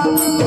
Hello.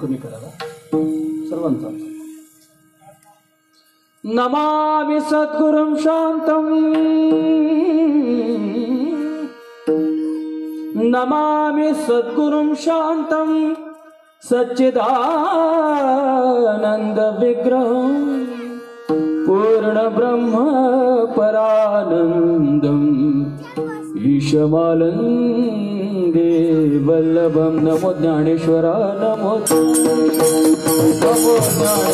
कमी करा सर्वांचा नमामि सद्गुरुं शांतं नमामि सद्गुरुं शांतं सच्चिदानंद विग्रहं पूर्ण ब्रह्म परानंदं ईशमालंदे वल्लभं नमो ज्ञानेश्वरा नमो नमो ज्ञानेश्वरा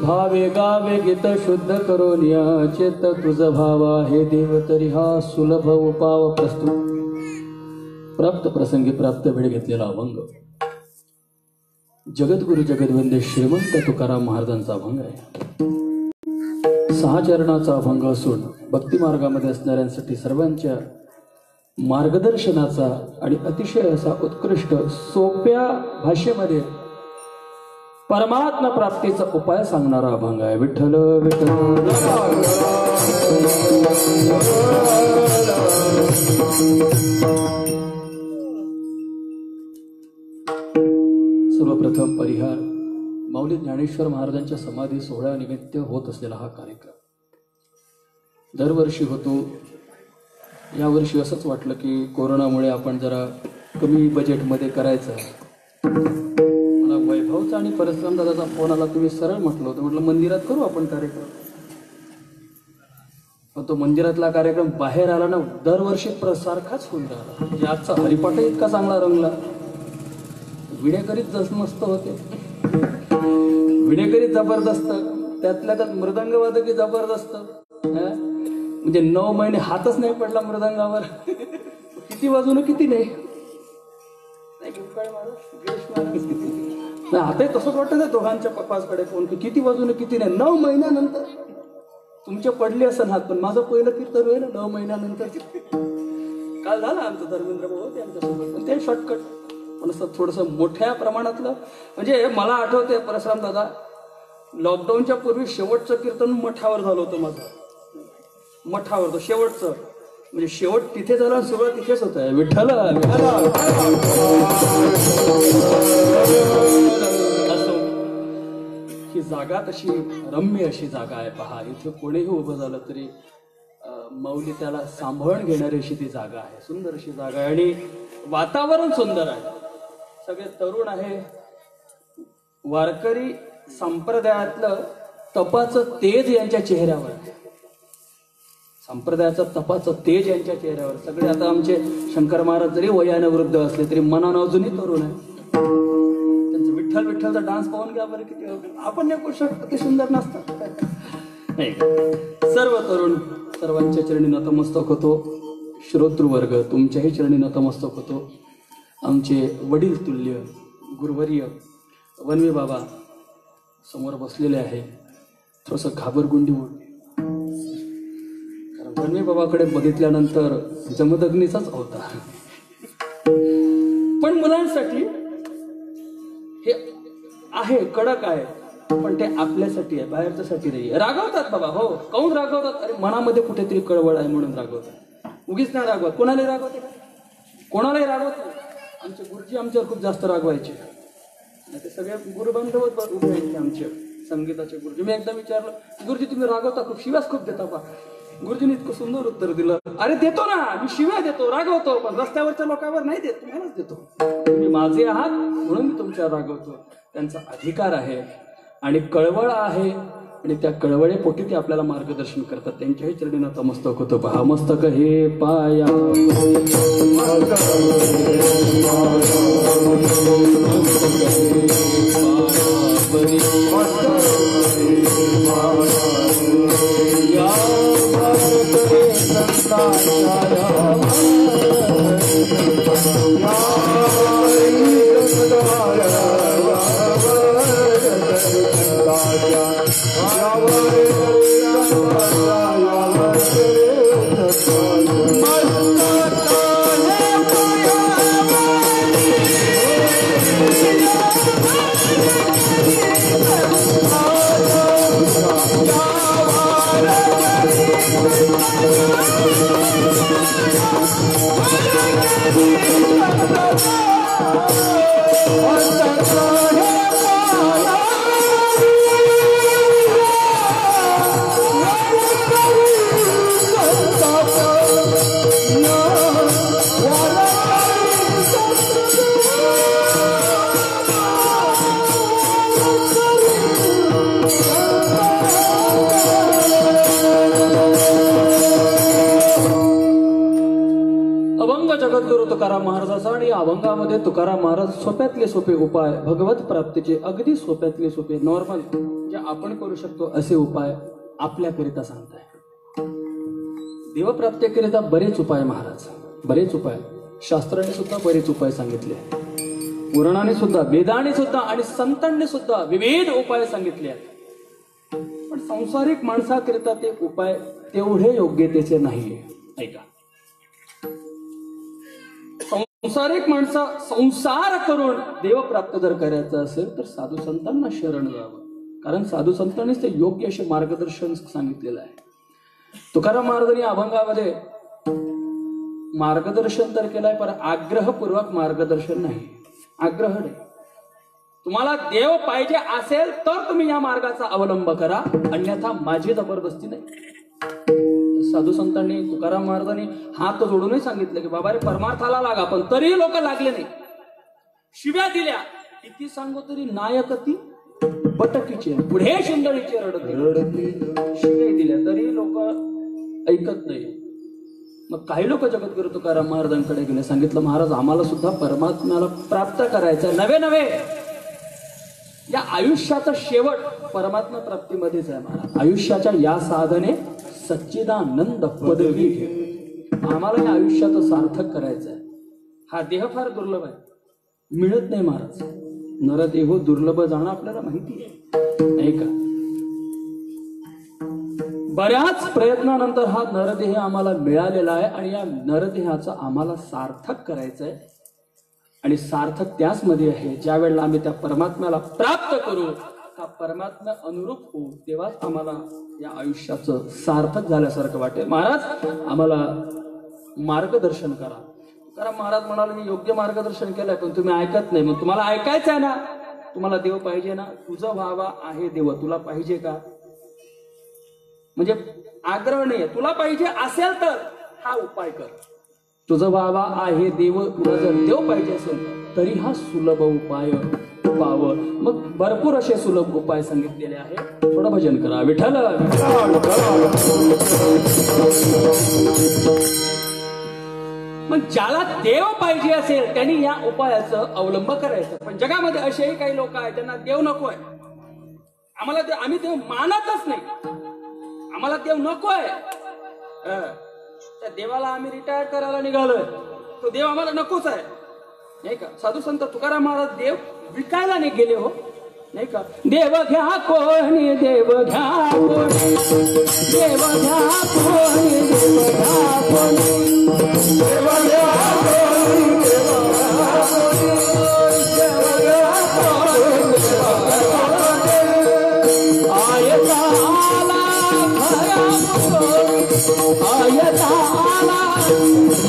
भावे गावे गीत शुद्ध करोनिया चेत तुझ भावा हे देव तरी हा सुलभ उपाव प्रस्तुत प्राप्त प्रसंगी प्राप्त वेळ घेतलेला अभंग जगद्गुरु जगद्वंदे श्रीमंत तुकाराम महाराजांचा अभंग आहे. 6 चरणाचा अभंग असून भक्ती मार्गामध्ये असणाऱ्यांसाठी सर्वांच्या मार्गदर्शनाचा आणि अतिशय असा उत्कृष्ट सोप्या भाषेमध्ये परमात्मा प्राप्तीचा उपाय सांगणारा अभंग आहे. विठ्ठल विठ्ठल सर्वप्रथम परिहार माऊली ज्ञानेश्वर महाराजांच्या समाधी सोहळ्यानिमित्त होत असलेला हा कार्यक्रम दरवर्षी होतो. यावर्षी असंच वाटलं की कोरोनामुळे आपण जरा कमी बजेटमध्ये करायचं. वैभवचा आणि परशुराम दादाचा फोन आला. तुम्ही सरळ म्हटलं होतं, म्हटलं मंदिरात करू आपण कार्यक्रम. पण तो मंदिरातला कार्यक्रम बाहेर आला ना, दरवर्षी सारखाच होऊन राहिला. म्हणजे आजचा हरिपाठ इतका चांगला रंगला. विडेकरीत जस मस्त होते, विडेकरीत जबरदस्त, त्यातल्या त्यात मृदंगवादकी जबरदस्त. म्हणजे 9 महिने हातच नाही पडला मृदंगावर. किती वाजून किती नाही आताही तसंच वाटतं ना दोघांच्या पप्पाकडे फोन की किती वाजून किती नाही. 9 महिन्यानंतर तुमचे पडले असं हात, पण माझं पहिलं कीर्तन होईल 9 महिन्यानंतर. काल झालं आमचं धर्मेंद्र भाऊ होते आमच्यासोबत, पण ते शॉर्टकट पण असं थोडंसं मोठ्या प्रमाणातलं. म्हणजे मला आठवते परशुराम दादा लॉकडाऊनच्या पूर्वी शेवटचं कीर्तन मठावर झालं होतं माझं. मठावर तो शेवटचं, म्हणजे शेवट तिथे झाला, सुरुवात तिथेच होत आहे. विठ्ठल ही जागा तशी रम्य अशी जागा आहे. पहा, इथे कोणीही उभं झालं तरी माऊली त्याला सांभाळून घेणारी अशी ती जागा आहे. सुंदर अशी जागा आहे आणि वातावरण सुंदर आहे. सगळे तरुण आहे. वारकरी संप्रदायातलं तपाचं तेज यांच्या चेहऱ्यावर आहे. संप्रदायाचं तपाचं तेज यांच्या चेहऱ्यावर. सगळे आता आमचे शंकर महाराज जरी वयाने वृद्ध असले तरी मनानं अजूनही तरुण आहे. त्यांचं विठ्ठल विठ्ठलचा डान्स पाहून घ्या बरं, किती आपण नाही करू शकतो, किती सुंदर नसतात नाही. सर्व तरुण सर्वांच्या चरणी नतमस्तक होतो. श्रोतृवर्ग तुमच्याही चरणी नतमस्तक होतो. आमचे वडील तुल्य गुरुवर्य वनवे बाबा समोर बसलेले आहे. थोडंसं घाबरगुंडी होऊन वनवे बाबाकडे बघितल्यानंतर जमदग्नीचाच अवतार. पण मुलांसाठी हे आहे, कडक आहे, पण ते आपल्यासाठी आहे, बाहेरच्यासाठी नाही. रागवतात बाबा, हो काऊन रागवतात? अरे मनामध्ये कुठेतरी कळवळ आहे म्हणून रागवतात. उगीच नाही रागवत. कोणालाही रागवते, कोणालाही रागवत नाही. आमचे गुरुजी आमच्यावर खूप जास्त रागवायचे. ते सगळे गुरुबांधवच उभे आहेत आमचे संगीताचे गुरुजी. मी एकदा विचारलं, गुरुजी तुम्ही रागवता खूप, शिव्यास खूप देता का? गुरुजीने इतकं सुंदर उत्तर दिलं, अरे देतो ना मी, शिव्या देतो, रागवतो, पण रस्त्यावरच्या लोकांवर नाही देत, तुम्हालाच देतो. तुम्ही माझे आहात म्हणून मी तुमच्यावर रागवतो. त्यांचा अधिकार आहे आणि कळवळ आहे आणि त्या कळवळेपोटी ते आपल्याला मार्गदर्शन करतात. त्यांच्याही चरणी नतमस्तक होतं. पहा, मस्तक हे पाया या तुकाराम महाराजाचा आणि अभंगामध्ये तुकाराम महाराज सोप्यातले सोपे उपाय भगवत प्राप्तीचे अगदी सोप्यातले सोपे नॉर्मल जे आपण करू शकतो असे उपाय आपल्याकरिता सांगताय. देवप्राप्तीकरिता बरेच उपाय महाराज, बरेच उपाय शास्त्राने सुद्धा बरेच उपाय सांगितले, पुराणाने सुद्धा, वेदाने सुद्धा आणि संतांनी सुद्धा विविध उपाय सांगितले आहेत. पण संसारिक माणसाकरिता ते उपाय तेवढे योग्यतेचे नाहीये. ऐका, संसारिक माणसा संसार करून देव प्राप्त जर करायचं असेल तर साधू संतांना शरण जावं, कारण साधू संतांनीच ते योग्य असे मार्गदर्शन सांगितलेलं आहे. तुकाराम महाराजांनी अभंगामध्ये मार्गदर्शन तर केलंय, पण आग्रहपूर्वक मार्गदर्शन नाही. आग्रह नाही, तुम्हाला देव पाहिजे असेल तर तुम्ही या मार्गाचा अवलंब करा, अन्यथा माझी जबरदस्ती नाही. साधू संतांनी तुकाराम महाराजांनी हात जोडूनही सांगितलं की बाबा रे परमार्थाला लागा, पण तरीही लोक लागले नाही. शिव्या दिल्या, किती सांगू तरी नायक ती बटकीचे पुढे शिंदळीचे रडती, शिव्या दिल्या तरी लोक ऐकत नाही. मग काही लोक जगद्गुरु तुकाराम महाराजांकडे गेले, सांगितलं महाराज आम्हाला सुद्धा परमात्म्याला प्राप्त करायचं, नवे नवे या आयुष्याचा शेवट परमात्मा प्राप्तीमध्येच आहे महाराज. आयुष्याच्या या साधने सच्चिदानंद पदवी घे, आम्हाला या आयुष्याचं सार्थक करायचं आहे. हा देह फार दुर्लभ आहे, मिळत नाही महाराज. नरदेह दुर्लभ जाणं आपल्याला माहिती आहे, नाही का? बऱ्याच प्रयत्नानंतर हा नरदेह आम्हाला मिळालेला आहे आणि या नरदेहाचं आम्हाला सार्थक करायचं आहे. आणि सार्थक त्याच मध्ये आहे ज्या वेळेला आम्ही त्या परमात्म्याला प्राप्त करू, हा परमात्मा अनुरूप होऊ, तेव्हाच आम्हाला या आयुष्याचं सार्थक झाल्यासारखं वाटेल. महाराज आम्हाला मार्गदर्शन करा. कारण महाराज म्हणाले मी योग्य मार्गदर्शन केलंय पण तुम्ही ऐकत नाही. मग तुम्हाला ऐकायचं आहे ना, तुम्हाला देव पाहिजे ना, तुझं व्हावा आहे देव, तुला पाहिजे का? म्हणजे आग्रह नाही, तुला पाहिजे असेल तर हा उपाय कर. तुझं व्हावा आहे देव, तुला जर देव पाहिजे असेल तरी हा सुलभ उपाय पाव. मग भरपूर असे सुलभ उपाय सांगितलेले आहे. थोडं भजन करा. विठ्ठल मग ज्याला देव पाहिजे असेल त्यांनी या उपायाचं अवलंब करायचं. पण जगामध्ये असेही काही लोक आहेत त्यांना देव नकोय, आम्हाला देव, आम्ही देव मानतच नाही, आम्हाला देव नकोय. त्या देवाला आम्ही रिटायर करायला निघालोय, तो देव आम्हाला नकोच आहे, नाही का? साधू संत तुकाराम महाराज देव विकायला नाही गेले हो, नाही का? देव घ्या कोणी, देव घ्या कोणी, देव घ्या कोणी, देव घ्या कोणी, देव घ्या कोणी, देव घ्या कोणी, आयता आला आयता आला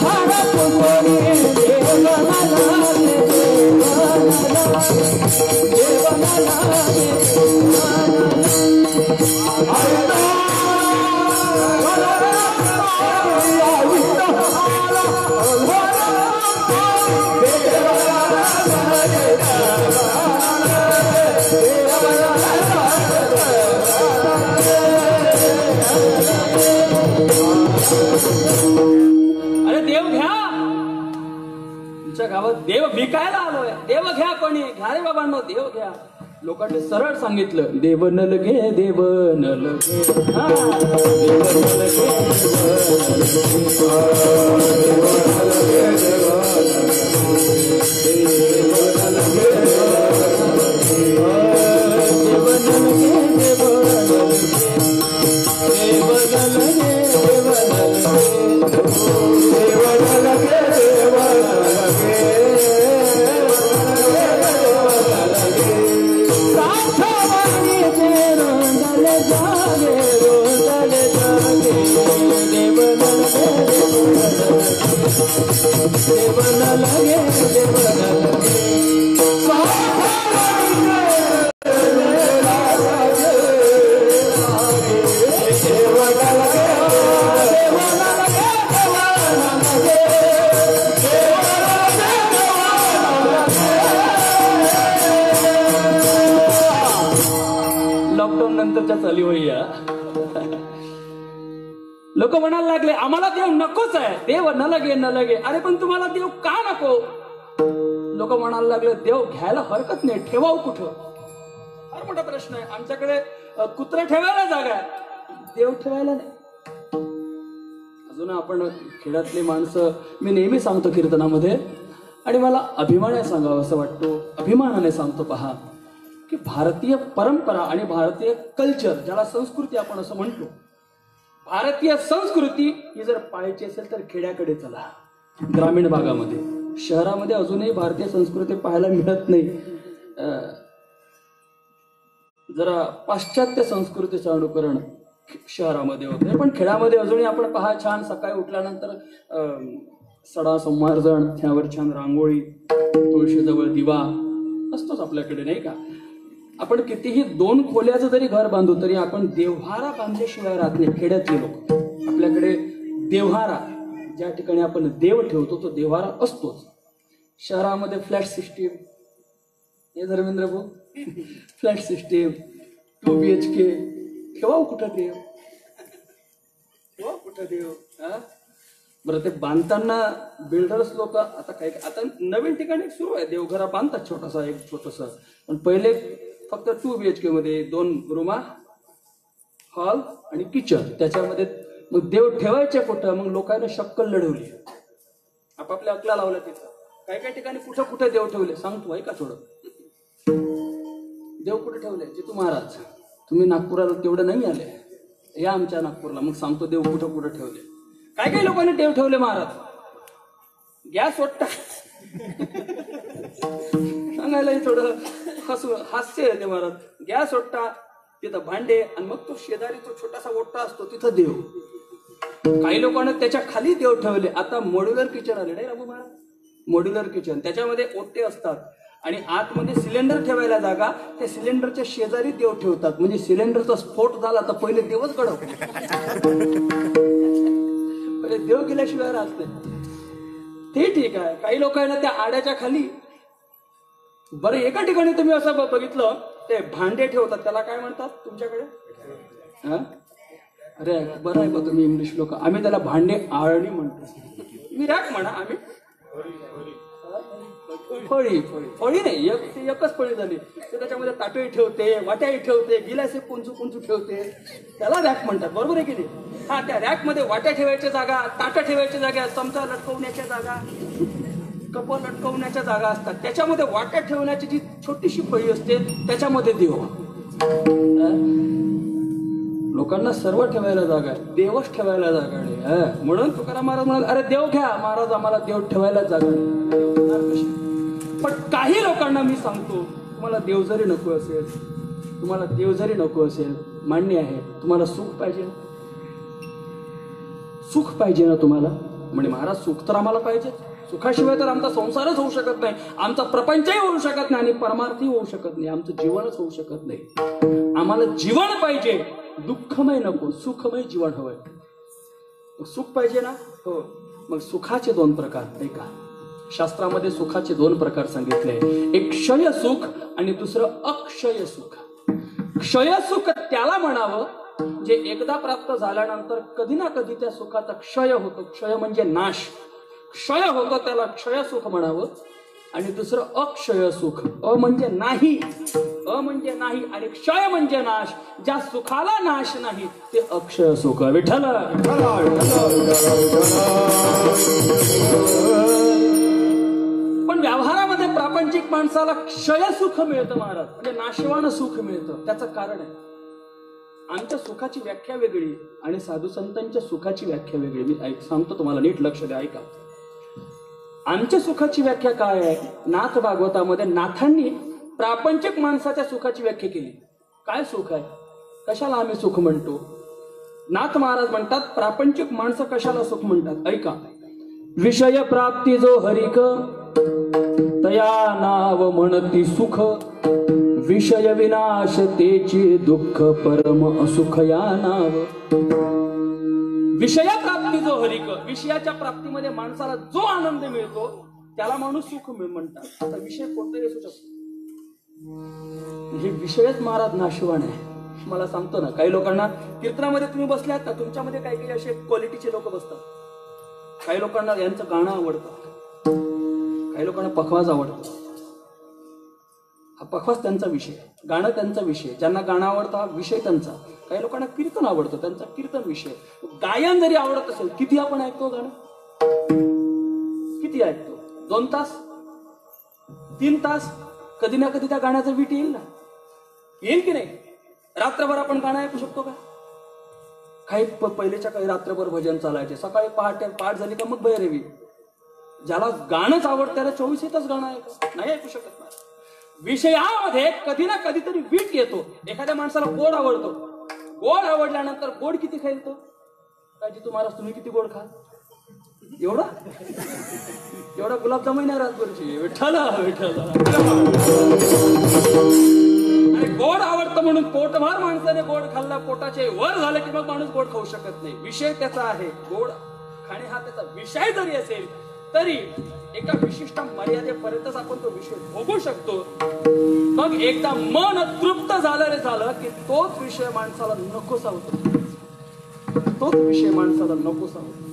भारत कोणी, देव अरे देव घ्या, तुमच्या गावात देव विकायला आलोय, देव घ्या कोणी, घ्या रे बाबांनो, देव घ्या. लोकांनी सरळ सांगितलं देव नल घे, देव नल घे, देव नल घे, लॉकडाऊन नंतरच्या चाली होईया लोक म्हणायला लागले आम्हाला देव नकोच आहे, देव न लगे. अरे पण तुम्हाला देव का नको? लोक म्हणायला लागले देव घ्यायला हरकत नाही, ठेवाव कुठं? फार मोठा प्रश्न आहे. आमच्याकडे कुत्रा ठेवायला जागा आहे, देव ठेवायला नाही. अजून आपण खेड्यातली माणसं, मी नेहमी सांगतो कीर्तनामध्ये आणि मला अभिमानाने सांगावं असं वाटतो, अभिमानाने सांगतो. पहा की भारतीय परंपरा आणि भारतीय कल्चर, ज्याला संस्कृती आपण असं म्हणतो, भारतीय संस्कृती ही जर पाहायची असेल तर खेड्याकडे चला, ग्रामीण भागामध्ये. शहरामध्ये अजूनही भारतीय संस्कृती पाहायला मिळत नाही. जरा पाश्चात्य संस्कृतीचं अनुकरण शहरामध्ये होते, पण खेड्यामध्ये अजूनही आपण पहा, छान सकाळी उठल्यानंतर सडा संमार्जन, त्यावर छान रांगोळी, तुळशीजवळ दिवा असतोच आपल्याकडे, नाही का? आपण कितीही 2 खोल्याचं जरी घर बांधू तरी आपण देव्हारा बांधल्याशिवाय राहत नाही. खेड्यातले लोक, आपल्याकडे देव्हारा, ज्या ठिकाणी आपण देव ठेवतो तो देव्हारा असतोच. शहरामध्ये फ्लॅट सिस्टीम, हे धर्मेंद्र भाऊ, फ्लॅट सिस्टीम, 2 BHK, ठेवाव कुठं देव? ठेवाव कुठं देव? बरं, ते बांधताना बिल्डर्स लोक आता नवीन ठिकाणी सुरू आहे, देवघरा बांधतात छोटासा, एक छोटस. पण पहिले फक्त 2 BHK मध्ये 2 रूमा, हॉल आणि किचन, त्याच्यामध्ये मग देव ठेवायचे कुठं? मग लोकांना शक्कल लढवली, आपापल्या अकला लावल्या तिथं. काही ठिकाणी कुठं कुठे देव ठेवले सांगतो, ऐका थोडं. देव कुठे ठेवले? जितू महाराज, तुम्ही नागपुराला तेवढं नाही आले, या आमच्या नागपूरला, मग सांगतो देव कुठं कुठं ठेवले. काही लोकांनी देव ठेवले महाराज गॅस वाटत सांगायलाही थोडं हास्य येते महाराज. गॅस ओट्टा, तिथं भांडे, आणि मग तो शेजारी तो छोटासा ओट्टा असतो तिथं देव. काही लोकांना त्याच्या खाली देव ठेवले. आता मॉड्युलर किचन आले नाही रामू महाराज, मॉड्युलर किचन, त्याच्यामध्ये ओट्टे असतात आणि आतमध्ये सिलेंडर ठेवायला जागा, त्या सिलेंडरच्या शेजारी देव ठेवतात. म्हणजे सिलेंडरचा स्फोट झाला तर पहिले देवच गडव, पहिले देव गेल्याशिवाय राहत नाही. ते ठीक आहे. काही लोकांना त्या आड्याच्या खाली, बरं एका ठिकाणी तुम्ही असं बघितलं, ते भांडे ठेवतात, त्याला काय म्हणतात तुमच्याकडे? अरे बरं आहे बा तुम्ही इंग्लिश लोक, आम्ही त्याला भांडे आळणी म्हणतो. मी रॅक म्हणा, आम्ही फळी नाही, एकच फळी झाली. ते त्याच्यामध्ये ताटही ठेवते, वाट्याही ठेवते, गिलासे पुंचू ठेवते, त्याला रॅक म्हणतात. बरोबर आहे की नाही? हा, त्या रॅक मध्ये वाट्या ठेवायच्या जागा, ताटं ठेवायच्या जागा, चमचा लटकवण्याच्या जागा, कप लटकवण्याच्या जागा असतात. त्याच्यामध्ये वाट्या ठेवण्याची जी छोटीशी फळी असते त्याच्यामध्ये देव. लोकांना सर्व ठेवायला जागा आहे, देवच ठेवायला जागा नाही. म्हणून तुकाराम महाराज म्हणाले, अरे देव घ्या महाराज, आम्हाला देव ठेवायला जागा नाही. पण काही लोकांना मी सांगतो, तुम्हाला देव जरी नको असेल, मान्य आहे, तुम्हाला सुख पाहिजे ना तुम्हाला? म्हणजे महाराज सुख तर आम्हाला पाहिजे, सुखाशिवाय तर आमचा संसारच होऊ शकत नाही, आमचा प्रपंचही होऊ शकत नाही आणि परमार्थही होऊ शकत नाही, आमचं जीवनच होऊ शकत नाही. आम्हाला जीवन पाहिजे, दुःखमय नको, सुखमय जीवन हवंय. सुख पाहिजे ना? हो. मग सुखाचे 2 प्रकार, ऐका. शास्त्रामध्ये सुखाचे 2 प्रकार सांगितले, एक क्षय सुख आणि दुसरं अक्षय सुख. क्षय सुख त्याला म्हणावं जे एकदा प्राप्त झाल्यानंतर कधी ना कधी त्या सुखाचा क्षय होतो. क्षय म्हणजे नाश, क्षय होतो, त्याला क्षय सुख म्हणावं. आणि दुसरं अक्षय सुख, म्हणजे नाही आणि क्षय म्हणजे नाश. ज्या सुखाला नाश नाही ते अक्षय सुख. विठ्ठल. पण व्यवहारामध्ये प्रापंचिक माणसाला क्षय सुख मिळतं महाराज, म्हणजे नाशवान सुख मिळतं. त्याचं कारण आहे, आमच्या सुखाची व्याख्या वेगळी आणि साधू संतांच्या सुखाची व्याख्या वेगळी. मी सांगतो तुम्हाला, नीट लक्ष द्या, ऐका. आमच्या सुखाची व्याख्या काय आहे? नाथ भागवतामध्ये नाथांनी प्रापंचिक माणसाच्या सुखाची व्याख्या केली. काय सुख आहे, कशाला आम्ही सुख म्हणतो? नाथ महाराज म्हणतात प्रापंचिक माणसं कशाला सुख म्हणतात, ऐका. विषय प्राप्ती जो हरिक तया नाव म्हणती सुख, विषय विनाश तेची दुःख परम असुख या नाव. विषय प्राप्ती जो हरिक, विषयाच्या प्राप्तीमध्ये माणसाला जो आनंद मिळतो त्याला माणूस सुख म्हणतात. आता विषय कोणताही असू शकतो, हे विषयच महाराज नाशिवान आहे. मला सांगतो ना, काही लोकांना कीर्तनामध्ये तुम्ही बसल्यात ना, तुमच्यामध्ये काही काही असे क्वालिटीचे लोक बसतात. काही लोकांना यांचं गाणं आवडतं, काही लोकांना पखवाज आवडतं. हा पखवाज त्यांचा विषय, गाणं त्यांचा विषय. ज्यांना गाणं आवडतं हा विषय त्यांचा. काही लोकांना कीर्तन आवडतं, त्यांचा कीर्तन विषय. गायन जरी आवडत असेल, किती आपण ऐकतो गाणं? किती ऐकतो? 2 तास, 3 तास? कधी ना कधी त्या गाण्याचा वीट येईल ना, येईल की नाही? रात्रभर आपण गाणं ऐकू शकतो का? काही पहिलेच्या काही रात्रभर भजन चालायचे, सकाळी पहाटे पाठ झाली का मग भैरवी. ज्याला गाणंच आवडतं त्याला 24 तास गाणं नाही ऐकू शकत नाही. विषयामध्ये कधी ना कधीतरी वीट येतो. एखाद्या माणसाला गोड आवडतो, गोड आवडल्यानंतर गोड किती खाईल तो? काय जी तुम्हाला, तुम्ही किती गोड खा? एवढा एवढा गुलाबजामुन नाही रातभरची. विठ्ठला विठ्ठला. आणि गोड आवडतं म्हणून पोटभर माणसाने गोड खाल्ला, पोटाचे वर झालं की मग माणूस गोड खाऊ शकत नाही. विषय त्याचा आहे, गोड खाणे हा त्याचा विषय जरी असेल तरी एका विशिष्ट मर्यादेपर्यंतच आपण तो विषय भोगू शकतो. मग एकदा मन तृप्त झालं रे झालं की तोच विषय माणसाला नकोसा होतो, तोच विषय माणसाला नकोसा होतो.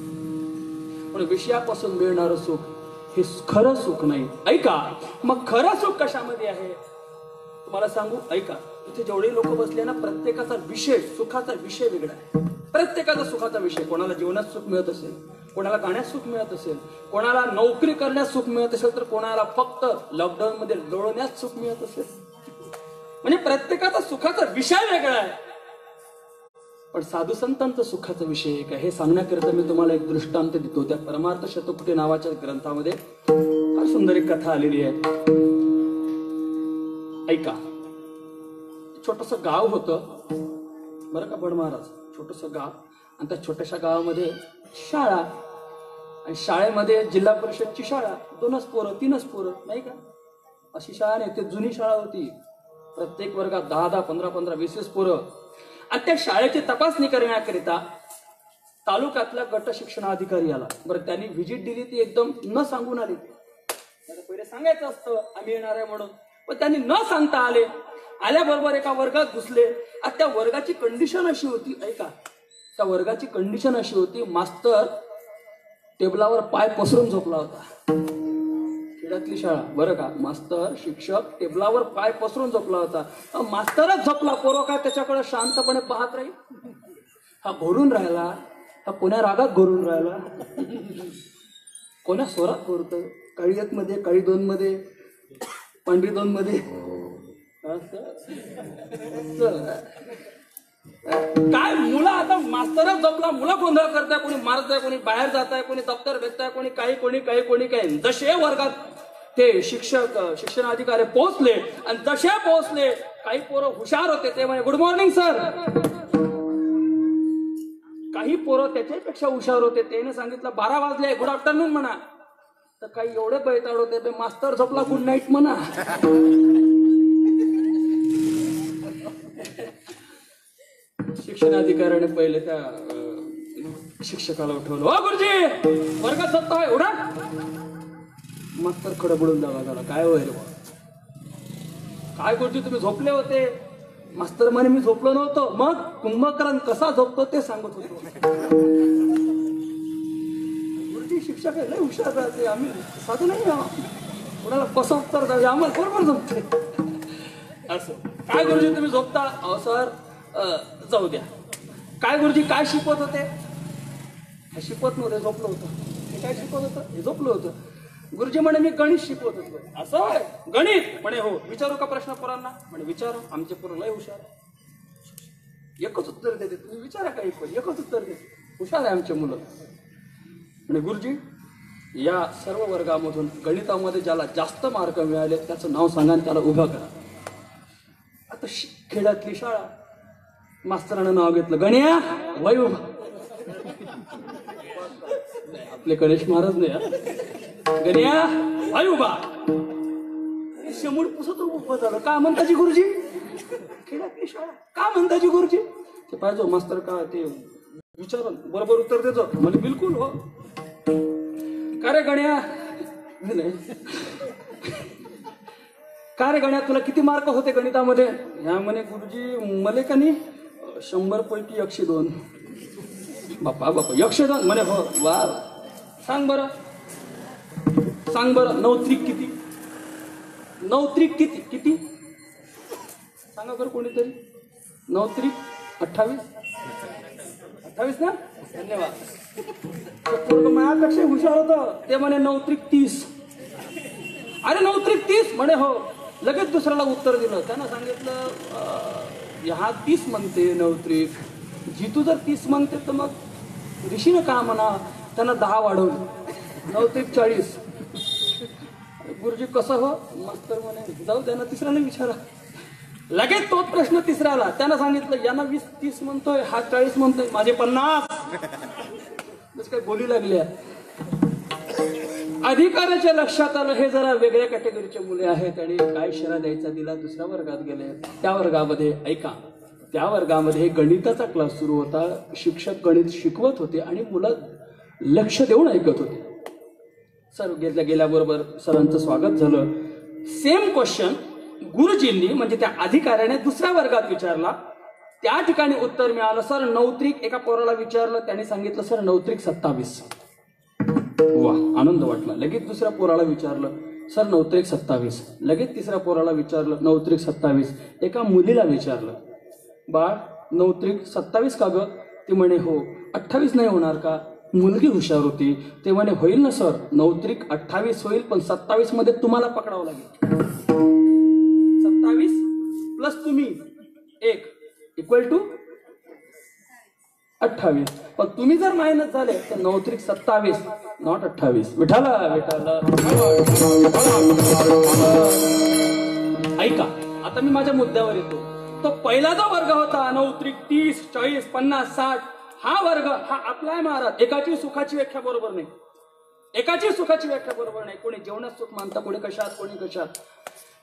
पण विषयापासून मिळणारं सुख हे खरं सुख नाही. ऐका, मग खरं सुख कशामध्ये आहे तुम्हाला सांगू, ऐका. इथे जेवढे लोक बसले ना, प्रत्येकाचा विषय, सुखाचा विषय वेगळा आहे. प्रत्येकाचा सुखाचा विषय. कोणाला जीवनात सुख मिळत असेल, कोणाला गाण्यात सुख मिळत असेल, कोणाला नोकरी करण्यात सुख मिळत असेल, तर कोणाला फक्त लॉकडाऊन मध्ये लोळण्यात सुख मिळत असेल. म्हणजे प्रत्येकाचा सुखाचा विषय वेगळा आहे. पण साधू संतांचा सुखाचा विषय एक आहे. हे सांगण्याकरिता मी तुम्हाला एक दृष्टांत देतो. त्या परमार्थ शतकोटी नावाच्या ग्रंथामध्ये फार सुंदर एक कथा आलेली आहे. ऐका. छोटस गाव होतं बरं का, बड महाराज. छोटस गाव, आणि त्या छोट्याशा गावामध्ये शाळा, आणि शाळेमध्ये जिल्हा परिषदची शाळा. 2च पोरं 3च पोरं, नाही का? अशी शाळा नाही, ते जुनी शाळा होती. प्रत्येक वर्गात 10-10, 15-15, 20-20 पोरं. आणि त्या शाळेची तपासणी करण्याकरिता तालुक्यातला गट शिक्षणाधिकारी आला. बरं, त्यांनी व्हिजिट दिली ती एकदम न सांगून आली. पहिले सांगायचं असतं आम्ही येणार आहे म्हणून, पण त्यांनी न सांगता आले. आल्याबरोबर एका वर्गात घुसले. आणि त्या वर्गाची कंडिशन अशी होती, ऐका, त्या वर्गाची कंडिशन अशी होती, मास्तर टेबलावर पाय पसरून झोपला होता. खेड्यातली शाळा बरं का. मास्तर, शिक्षक टेबलावर पाय पसरून झोपला होता. मास्तरच झोपला, पोरं काय त्याच्याकडे शांतपणे पाहत राहील? हा घोरून राहिला, हा कोण्या रागात घोरून राहिला, कोण्या स्वरात घोरतो? काळी 1 मध्ये, काळी 2 मध्ये, पांढरी 2 मध्ये. काय मुलं, आता मास्तरच झोपला, मुलं गोंधळ करताय, कोणी मारत आहे, कोणी बाहेर जात आहे, कोणी दप्तर भेटताय, कोणी काही, कोणी काही, कोणी काही. जसे वर्गात ते शिक्षक, शिक्षणाधिकारी पोहोचले, आणि जसे पोहोचले, काही पोरं हुशार होते, ते म्हणे गुड मॉर्निंग सर. काही पोरं त्याच्यापेक्षा हुशार होते, त्याने सांगितलं 12 वाजले, गुड आफ्टरनून म्हणा. तर काही एवढे बैताड होते, ते मास्तर झोपला, गुड नाईट म्हणा. शिक्षणाधिकाऱ्याने पहिले त्या शिक्षकाला उठवलं. ओ गुरुजी, वर्गात झोपता आहे, उडा. मास्तर खडबडून जागा झाला. काय होईल? काय गुरुजी तुम्ही झोपले होते? मास्तर म्हणे मी झोपलो नव्हतो. मग कुंभकर्ण कसा झोपतो ते सांगत होतो. गुरुजी शिक्षक लय हुशार राहते, आम्ही साधू नाही, कोणाला कसं उत्तर द्यावे, आम्हाला बरोबर झोपते. असं काय गुरुजी तुम्ही झोपता? अहो सर, जाऊ द्या. काय गुरुजी काय शिकवत होते? शिकवत नव्हते, झोपलो होतो. हे काय शिकवत होतं? हे झोपलो होतं. गुरुजी म्हणे मी गणित शिकवत होतो. असं गणित? म्हणे हो. विचारू का प्रश्न पोरांना? म्हणे विचारू. आमचे पोरं लय हुशार. एकच उत्तर देते. तुम्ही विचारा काही पण एकच उत्तर देते. हुशार आहे आमचे मुलं. आणि गुरुजी या सर्व वर्गामधून गणितामध्ये ज्याला जास्त मार्क मिळाले त्याचं नाव सांगा आणि त्याला उभं करा. आता खेड्यातली शाळा, मास्तरानं नाव घेतलं, गण्या वय उभा. आपले गणेश महाराज नाही, गण्या वय उभा. शमूड पुसत उभं झालं. का म्हणताजी गुरुजी? खेड्यातली शाळा का म्हणताजी गुरुजी? ते पाहिजे मास्तर का ते विचार बरोबर उत्तर देतो म्हणजे बिलकुल हो. का रे गण्या? का रे गण्या तुला किती मार्क होते गणितामध्ये? ह्या म्हणे गुरुजी मले का नाही 100 पैकी 102. बापा बापा 102 म्हणे. हो वा. सांग बरं, सांग बरं 9 त्रिक किती? 9 त्रिक किती किती सांगा बरं कोणीतरी. 9 त्रिक 28. 28 ना? धन्यवाद. माझ्यापेक्षा हुशार होतं. ते म्हणे 9 त्रिक 30. अरे 9 त्रिक 30 म्हणे. हो. लगेच दुसऱ्याला उत्तर दिलं. त्यानं सांगितलं हा 30 म्हणते 9 त्रिक. जितू जर 30 म्हणते तर मग ऋषीनं का म्हणा. त्यांना 10 वाढवलं. 9 त्रिक 40. गुरुजी कसं हो? मास्तर म्हणे जाऊ त्यांना तिसऱ्याने विचारा. लगेच तोच प्रश्न तिसऱ्याला. त्यानं सांगितलं यांना 20-30 म्हणतोय, हा 40 म्हणतोय, माझे 50. बस काय बोली लागली आहे. अधिकाराच्या लक्षात आलं हे जरा वेगळ्या कॅटेगरीचे मुले आहेत आणि काय इशारा द्यायचा दिला. दुसऱ्या वर्गात गेले. त्या वर्गामध्ये ऐका, त्या वर्गामध्ये गणिताचा क्लास सुरू होता. शिक्षक गणित शिकवत होते आणि मुलं लक्ष देऊन ऐकत होते. सर गेल्याबरोबर सरांचं स्वागत झालं. सेम क्वेश्चन गुरुजींनी म्हणजे त्या अधिकाऱ्याने दुसऱ्या वर्गात विचारला. त्या ठिकाणी उत्तर मिळालं सर 9 त्रिक. एका पोराला विचारलं, त्याने सांगितलं सर 9 त्रिक 27. वा, आनंद वाटला. लगेच दुसऱ्या पोराला विचारलं सर 9 त्रिक 27. लगेच तिसऱ्या पोराला विचारलं 9 त्रिक 27. एका मुलीला विचारलं बाळ 9 त्रिक 27 का ग? ती म्हणे हो. 28 नाही होणार का? मुलगी हुशार होती. ते म्हणे होईल ना सर, 9 त्रिक 28 होईल पण 27 मध्ये तुम्हाला पकडावं लागेल. 27 प्लस तुम्ही 1 इक्वल टू 28. पण तुम्ही जर मायनस झाले तर 9 त्रिक 27 नॉट 28. विठाला विठाला. ऐका आता मी माझ्या मुद्द्यावर येतो. तो पहिला जो वर्ग होता 9 त्रिक 30 40 50 60 हा वर्ग हा आपला आहे महाराज. एकाची सुखाची व्याख्या बरोबर नाही. एकाची सुखाची व्याख्या बरोबर नाही. कोणी जेवणात सुख मानता, कोणी कशात, कोणी कशात.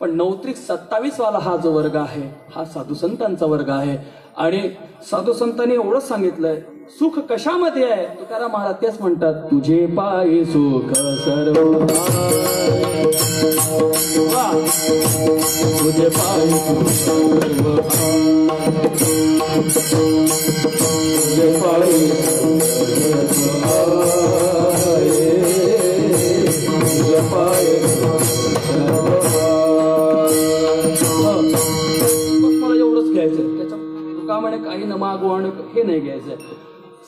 पण 9 त्रिक 27 वाला हा जो वर्ग आहे हा साधू संतांचा वर्ग आहे. आणि साधू संतांनी एवढंच सांगितलंय सुख कशामध्ये आहे. तुकाराम महाराज तेच म्हणतात तुझे पायी सुख सर्व. तुझे पायी सुख सर्व. तुझे पायी तुझे पायी मला एवढंच घ्यायचं. त्याच्या तुका म्हणे काही न मागवण हे नाही घ्यायचंय.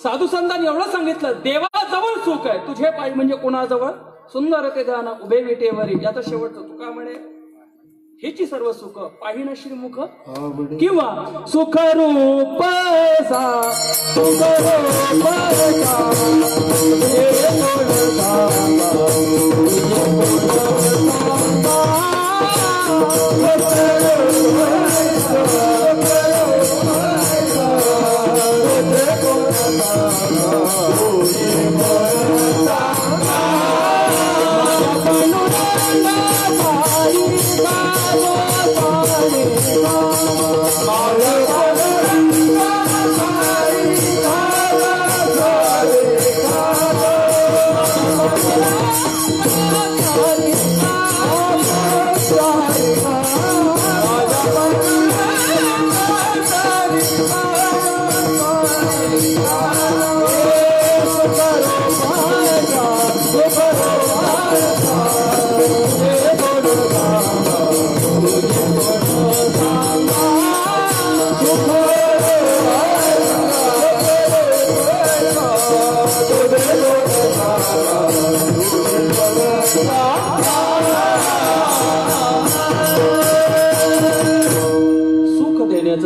साधू संतांनी एवढं सांगितलं देवाजवळ सुख आहे. तुझे पायी म्हणजे कोणाजवळ? सुंदर ते ध्यान उभे विटेवरी. याचं शेवटचं तुका म्हणे हेची सर्व सुख पाहिन श्रीमुख किंवा सुख रूप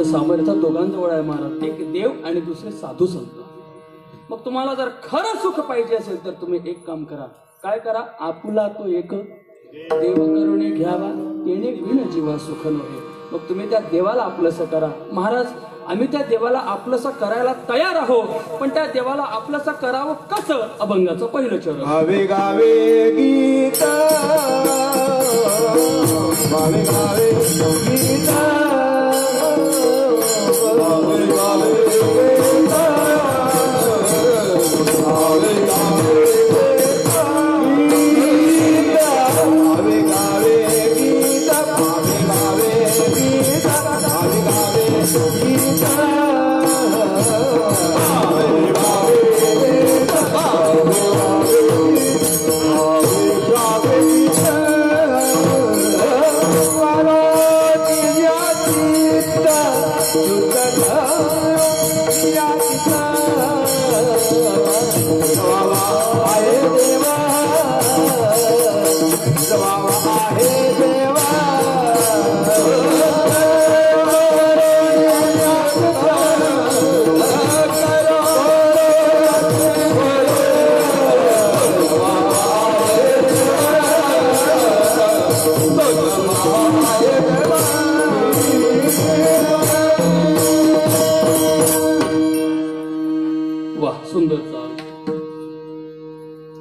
सामर्थ्य दोघांजवळ आहे महाराज, एक देव आणि दुसरे साधू संत. मग तुम्हाला जर खरं सुख पाहिजे असेल तर तुम्ही एक काम करा. काय करा? आपुला तो एक देव करुणे घ्यावा, तेने विण जीवा सुख नव्हे. मग तुम्ही त्या देवाला आपलंसं करा. महाराज, आम्ही त्या देवाला आपलंसं करायला तयार आहोत, पण त्या देवाला आपलंसं करावं कसं? अभंगाचं पहिलं चरण. गावे गावे गीत, गावे गावे गीत, गावे गावे गीत, गावे गावे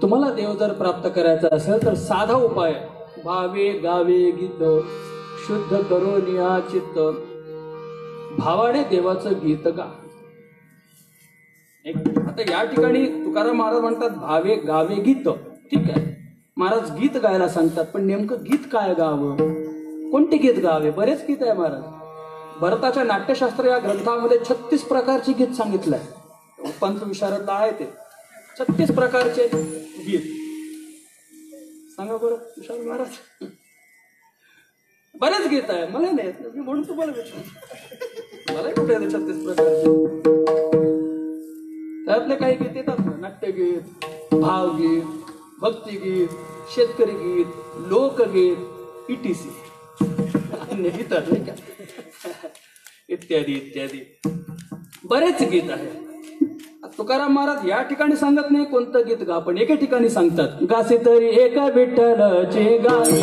तुम्हाला देव जर प्राप्त करायचा असेल तर साधा उपाय, भावे गावे गीत, शुद्ध करोनिया चित्त, भावाने देवाचं गीत गा. आता या ठिकाणी तुकाराम महाराज म्हणतात भावे गावे गीत. ठीक आहे, महाराज गीत गायला सांगतात, पण नेमकं गीत काय गावं, कोणते गीत गावे? बरेच गीत आहे महाराज. भरताच्या नाट्यशास्त्र या ग्रंथामध्ये 36 प्रकारची गीत सांगितलंय. पंच विशारद आहे ते 36 प्रकारचे गीत. सांगा बरं विशाल महाराज. बरेच गीत आहे, मला नाही येत, मी म्हणून तुम्हाला विचार. मला कुठे येते 36 प्रकारचे? त्यातले काही गीत येतात ना, नाट्यगीत, भावगीत, भक्तिगीत, शेतकरी गीत, लोकगीत, इटीसी अन्य गीतात नाही का, इत्यादी इत्यादी बरेच गीत आहे. तुकाराम महाराज या ठिकाणी सांगत नाही कोणतं गीत गा, पण एके ठिकाणी सांगतात, गासे तरी एका विठ्ठलचे गाणे,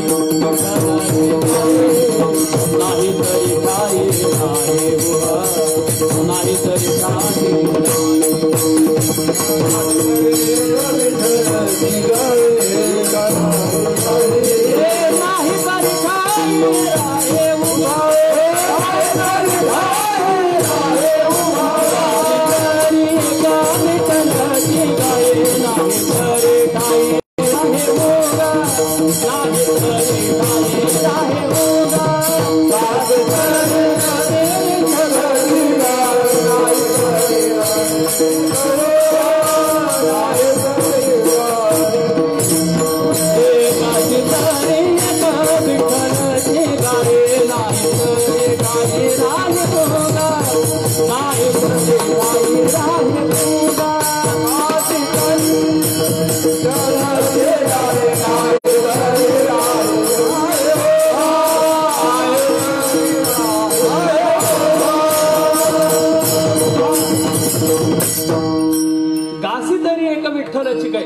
नाही तरी काय नाही तरी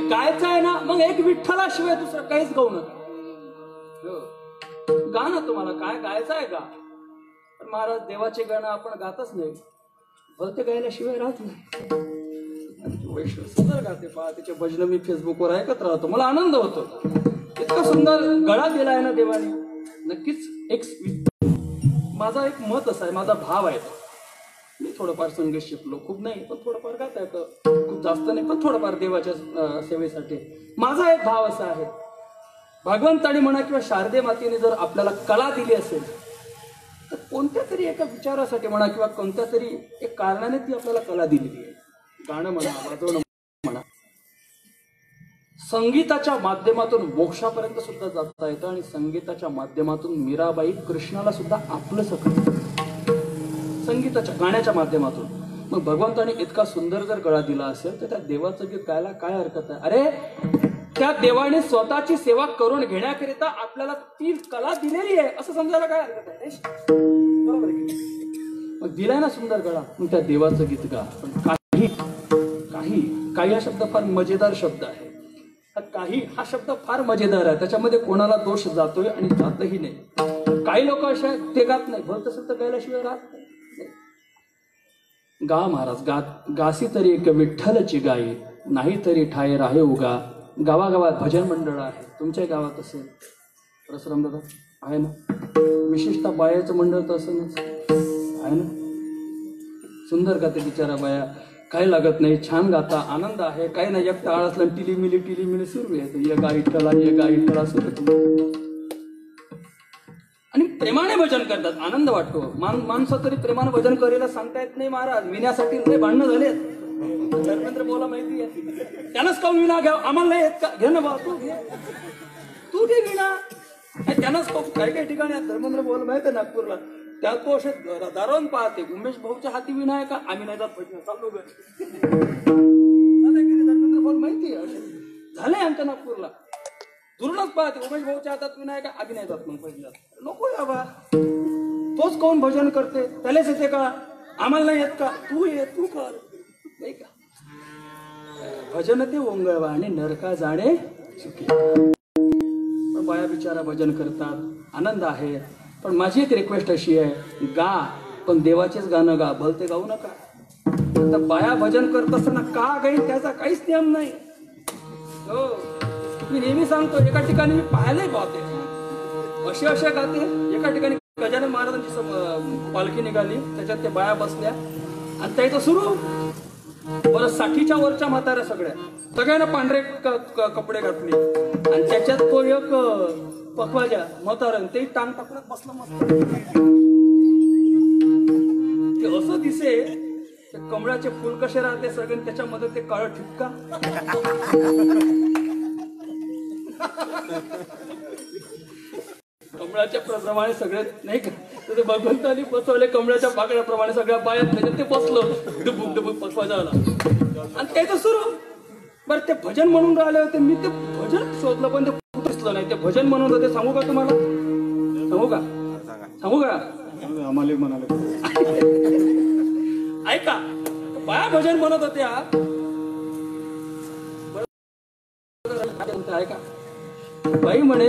कायच आहे ना. मग एक विठ्ठलाशिवाय दुसरं काहीच गाऊ नका. गा ना, तुम्हाला काय गायचं आहे गा. पण महाराज देवाचे गाणं आपण गातच नाही, भलते गायल्याशिवाय राहत नाही. वैष्णव सुंदर गाते पहा, त्याचे भजन मी फेसबुकवर ऐकत राहतो, मला आनंद होतो. इतका सुंदर गळा दिलाय ना देवाने. नक्कीच एक माझा एक मत असा आहे, माझा भाव आहे. मी थोडंफार संगीत शिकलो, खूप नाही पण थोडंफार गाता येतं, खूप जास्त नाही पण थोडंफार देवाच्या सेवेसाठी. माझा एक भाव असा आहे, भगवंताने म्हणा किंवा शारदे मातेने जर आपल्याला कला दिली असेल तर कोणत्या तरी एका विचारासाठी म्हणा किंवा कोणत्या तरी एक कारणाने ती आपल्याला कला दिलेली आहे. गाणं म्हणा, वाजवणं म्हणा, संगीताच्या माध्यमातून मोक्षापर्यंत सुद्धा जाता येतं आणि संगीताच्या माध्यमातून मीराबाई कृष्णाला सुद्धा आपलंसं करतात, संगीताच्या गाण्याच्या माध्यमातून. मग भगवंताने इतका सुंदर जर गळा दिला असेल तर त्या देवाचं गीत गायला काय हरकत आहे? अरे त्या देवाने स्वतःची सेवा करून घेण्याकरिता आपल्याला ती कला दिलेली आहे असं समजायला काय हरकत आहे? बरोबर आहे. मग दिलाय ना सुंदर गळा, मग त्या देवाचं गीत गा. पण काही काही काही हा शब्द फार मजेदार शब्द आहे. काही हा शब्द फार मजेदार आहे, त्याच्यामध्ये कोणाला दोष जातोय आणि जातही नाही. काही लोक असे आहेत ते गात नाही, भरत असेल तर गायल्याशिवाय राहत नाही. गा महाराज, गासी तरी एक विठ्ठलची गाई, नाही तरी ठाये राहे उगा. गावागावात भजन मंडळ आहे, तुमच्या गावात असेल परसराम दादा आहे ना, विशेषतः बायाचं मंडळ तर असं आहे ना. सुंदर गाते बिचारा बाया, काही लागत नाही, छान गाता, आनंद आहे, काही नाही. एक टाळ असला टिली मिली सुरू आहे, ये गा विठ्ठला ये गा विठ्ठला सुरू. आणि प्रेमाने भजन करतात, आनंद वाटतो. माणसं तरी प्रेमाने भजन करायला सांगता येत नाही महाराज. विण्यासाठी लय भांडणं झालेत. धर्मेंद्र बोला माहिती आहे, त्यानंच का विणा घ्या, आम्हाला नाही येत का, घे ना बा तू घे विणा. त्यानंच काही काही ठिकाणी धर्मेंद्र बोला माहिती आहे नागपूरला, त्या तो असे दारवून पाहते, उमेश भाऊच्या हाती विणा आहे का, आम्ही नाही जात भजन चाललो ग. धर्मेंद्र बोल माहिती आहे, झालंय आमच्या नागपूरला. दुरूनच पाहते, उमेश भाऊच्या हातात विणा आहे का, आम्ही नाही जात. मग भजनात नको याबा, तोच कोण भजन करते, त्यालाच येते का, आम्हाला नाही येत का, तू ये तू कर, नाही का. भजन ते ओंगळवा आणि नरका जाणे चुकी. पण बाया बिचारा भजन करतात, आनंद आहे. पण माझी एक रिक्वेस्ट अशी आहे, गा पण देवाचेच गाणं गा, भलते गाऊ नका. आता बाया भजन करत असताना का गाईल त्याचा काहीच नियम नाही. हो, मी नेहमी सांगतो, एका ठिकाणी मी पाहायलाही पाहते, असे गाते. एका ठिकाणी गजानन महाराजांची पालखी निघाली, त्याच्यात त्या बाया बसल्या आणि त्याचं सुरू. बरं, 60च्या वरच्या म्हाताऱ्या सगळ्यांना पांढरे कपडे घातले आणि त्याच्यात तो एक पखवाजा म्हातारं, ते टांग टाकण्यात बसलं मस्त. ते असं दिसे, कमळाचे फुल कसे राहते सगळे, त्याच्यामध्ये ते काळं ठिपका. कमळाच्या प्रमाणे सगळे नाही का, ते भगवंतानी बसवले कमळाच्या पाकळ्याप्रमाणे सगळ्या बाया, त्याच्यात ते बसलं, डुबुक डुबुक पकवाजा आला आणि त्याचं सुरू. बरं, ते भजन म्हणून राहिले होते, मी ते भजन शोधलं पण ते दिसलं नाही. ते भजन म्हणून होते, सांगू का तुम्हाला, सांगू का आम्हाला म्हणाले. ऐका, बाया भजन म्हणत होत्या, ऐका. बाई म्हणे,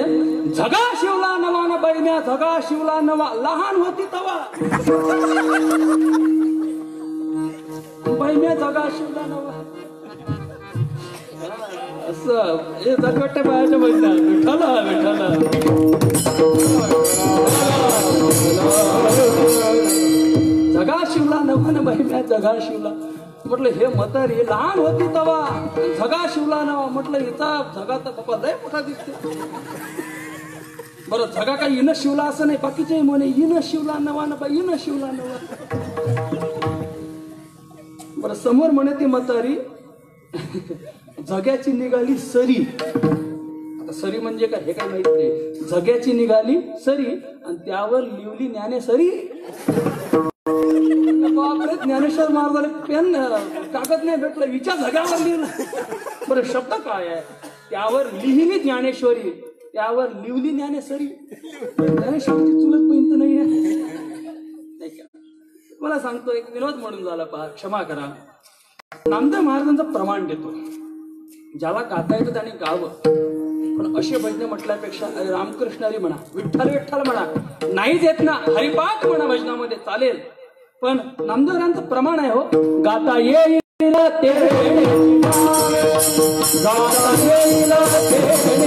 झगा शिवला नवा न बैम्या, झगा शिवला नवा, लहान होती तवा. बैम्या झगा शिवला नवा, असं हे जगवट्या बायाच्या भजनात. विठाला विठाला झगा शिवला नवा न बैम्या झगा शिवला. म्हटलं हे म्हातारी लहान होती तवा, झगा शिवला नवा. म्हटलं हिचा झगा तर बाबा लय मोठा दिसते. बरं, झगा काय इन शिवला असं नाही, बाकीचे म्हणे इन शिवला नवा न बाई, इन शिवला नवा. बरं, समोर म्हणे ती म्हातारी, झग्याची निघाली सरी. आता सरी म्हणजे काय हे काय माहित नाही. झग्याची निघाली सरी आणि त्यावर लिवली ज्ञानेश्वरी. बापरे, ज्ञानेश्वर महाराजाला पेन कागद नाही भेटलं, विचार झग्यावर लिहिलं. बरं, शब्द काय आहे, त्यावर लिहिली ज्ञानेश्वरी, त्यावर लिवली ज्ञानेश्वरी. ज्ञानेश्वरीची चुलत बहीण तर नाही आहे. मला सांगतो, एक विनोद म्हणून झाला पहा, क्षमा करा. नामदेव महाराजांचं प्रमाण देतो, ज्याला गाता येतं त्याने गावं. पण असे भजने म्हटल्यापेक्षा रामकृष्ण हरी म्हणा, विठ्ठल विठ्ठल म्हणा, नाहीच येत ना हरिपाठ म्हणा भजनामध्ये चालेल. पण नामदेवरांचं प्रमाण आहे, हो, गाता येईल ते गाता येईल ते